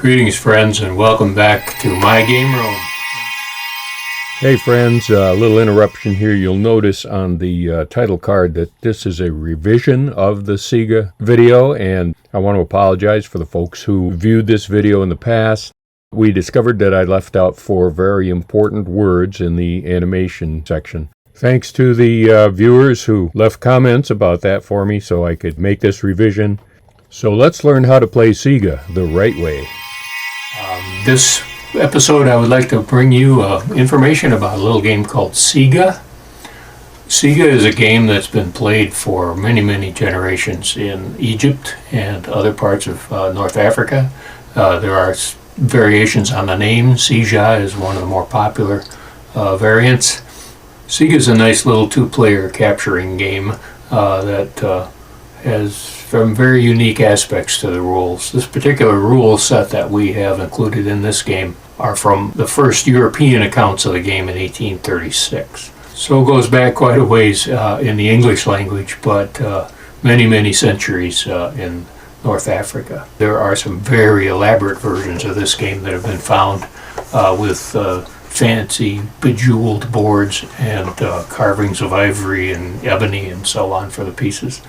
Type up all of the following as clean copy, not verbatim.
Greetings, friends, and welcome back to My Game Room. Hey friends, a little interruption here. You'll notice on the title card that this is a revision of the Seega video, and I want to apologize for the folks who viewed this video in the past. We discovered that I left out 4 very important words in the animation section. Thanks to the viewers who left comments about that for me so I could make this revision. So let's learn how to play Seega the right way. This episode I would like to bring you information about a little game called Seega. Seega is a game that's been played for many generations in Egypt and other parts of North Africa. There are variations on the name. Seega is one of the more popular variants. Seega is a nice little 2-player capturing game that has some very unique aspects to the rules. This particular rule set that we have included in this game are from the first European accounts of the game in 1836. So it goes back quite a ways in the English language, but many centuries in North Africa. There are some very elaborate versions of this game that have been found with fancy bejeweled boards and carvings of ivory and ebony and so on for the pieces.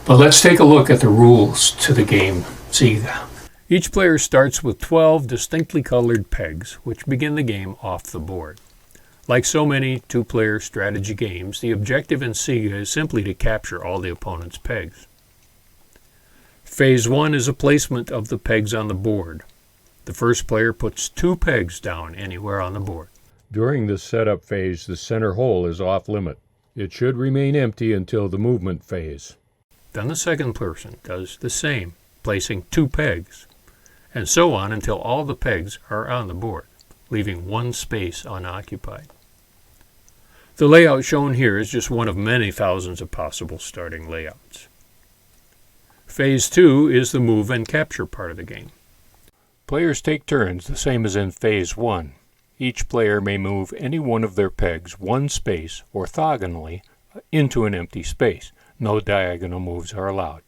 But let's take a look at the rules to the game Seega. Each player starts with 12 distinctly colored pegs, which begin the game off the board. Like so many 2-player strategy games, the objective in Seega is simply to capture all the opponent's pegs. Phase 1 is a placement of the pegs on the board. The first player puts 2 pegs down anywhere on the board. During this setup phase, the center hole is off limit. It should remain empty until the movement phase. Then the second person does the same, placing 2 pegs, and so on until all the pegs are on the board, leaving 1 space unoccupied. The layout shown here is just one of many thousands of possible starting layouts. Phase 2 is the move and capture part of the game. Players take turns, the same as in Phase 1. Each player may move any one of their pegs 1 space orthogonally into an empty space. No diagonal moves are allowed.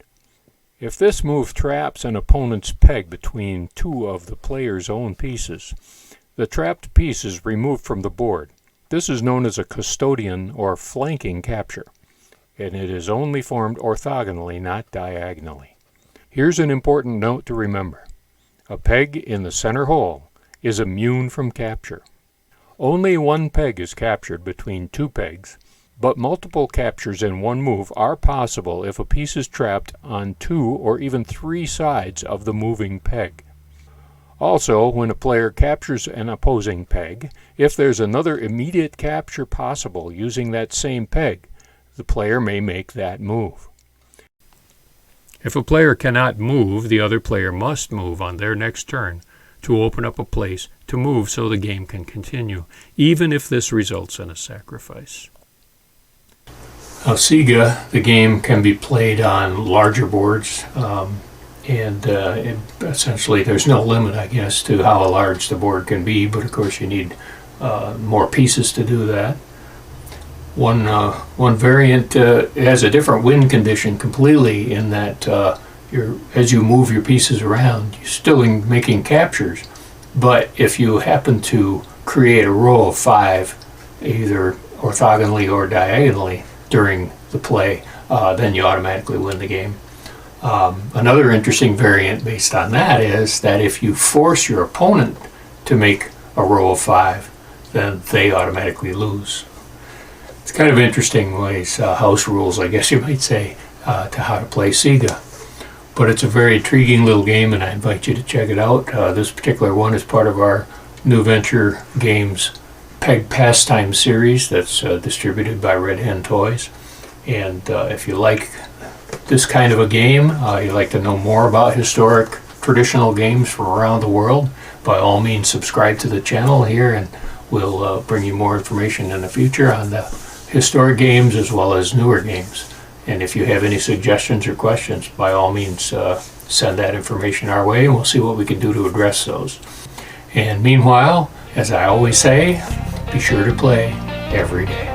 If this move traps an opponent's peg between 2 of the player's own pieces, the trapped piece is removed from the board. This is known as a custodian or flanking capture, and it is only formed orthogonally, not diagonally. Here's an important note to remember. A peg in the center hole is immune from capture. Only 1 peg is captured between 2 pegs, but multiple captures in 1 move are possible if a piece is trapped on 2 or even 3 sides of the moving peg. Also, when a player captures an opposing peg, if there's another immediate capture possible using that same peg, the player may make that move. If a player cannot move, the other player must move on their next turn to open up a place to move so the game can continue, even if this results in a sacrifice. Now, Seega, the game can be played on larger boards, and essentially there's no limit, I guess, to how large the board can be, but of course you need more pieces to do that. One variant has a different win condition completely in that as you move your pieces around, you're still making captures, but if you happen to create a row of 5, either orthogonally or diagonally, during the play, then you automatically win the game. Another interesting variant based on that is that if you force your opponent to make a row of 5, then they automatically lose. It's kind of interesting ways, house rules, I guess you might say, to how to play Seega. But it's a very intriguing little game, and I invite you to check it out. This particular one is part of our NewVenture Games Peg Pastime series that's distributed by Red Hen Toys. And if you like this kind of a game, you'd like to know more about historic traditional games from around the world, by all means subscribe to the channel here, and we'll bring you more information in the future on the historic games as well as newer games. And if you have any suggestions or questions, by all means send that information our way, and we'll see what we can do to address those. And meanwhile, as I always say, be sure to play every day.